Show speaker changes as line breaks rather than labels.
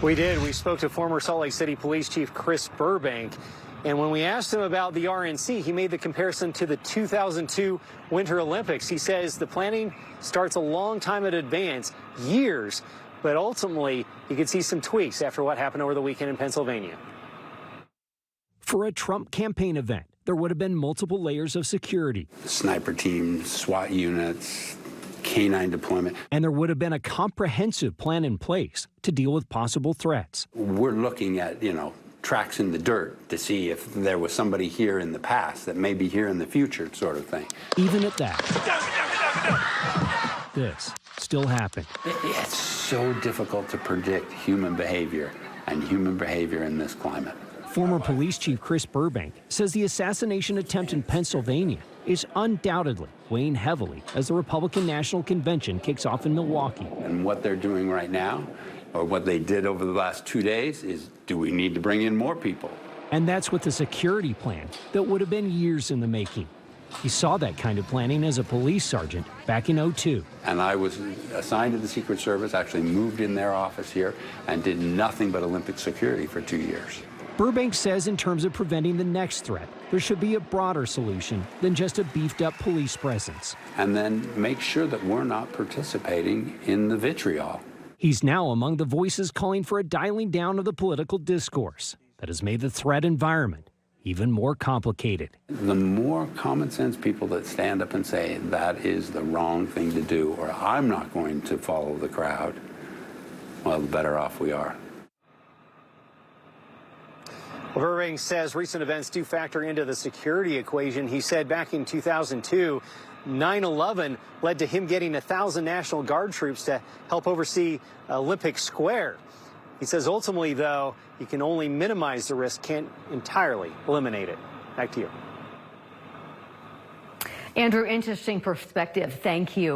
We did. We spoke to former Salt Lake City Police Chief Chris Burbank. And when we asked him about the RNC, he made the comparison to the 2002 Winter Olympics. He says the planning starts a long time in advance, years, but ultimately he could see some tweaks after what happened over the weekend in Pennsylvania.
For a Trump campaign event, there would have been multiple layers of security.
Sniper teams, SWAT units, canine deployment.
And there would have been a comprehensive plan in place to deal with possible threats.
We're looking at, tracks in the dirt to see if there was somebody here in the past that may be here in the future, sort of thing.
Even at that, this still happened.
It's so difficult to predict human behavior and human behavior in this climate.
Former Police Chief Chris Burbank says the assassination attempt in Pennsylvania is undoubtedly weighing heavily as the Republican National Convention kicks off in Milwaukee.
And what they're doing right now, or what they did over the last 2 days, is do we need to bring in more people?
And that's with a security plan that would have been years in the making. He saw that kind of planning as a police sergeant back in '02.
And I was assigned to the Secret Service, actually moved in their office here, and did nothing but Olympic security for 2 years.
Burbank says in terms of preventing the next threat, there should be a broader solution than just a beefed-up police presence.
And then make sure that we're not participating in the vitriol.
He's now among the voices calling for a dialing down of the political discourse that has made the threat environment even more complicated.
The more common sense people that stand up and say that is the wrong thing to do, or I'm not going to follow the crowd, well, the better off we are.
Well, Burbank says recent events do factor into the security equation. He said back in 2002, 9/11 led to him getting 1,000 National Guard troops to help oversee Olympic Square. He says ultimately, though, you can only minimize the risk, can't entirely eliminate it. Back to you.
Andrew, interesting perspective. Thank you.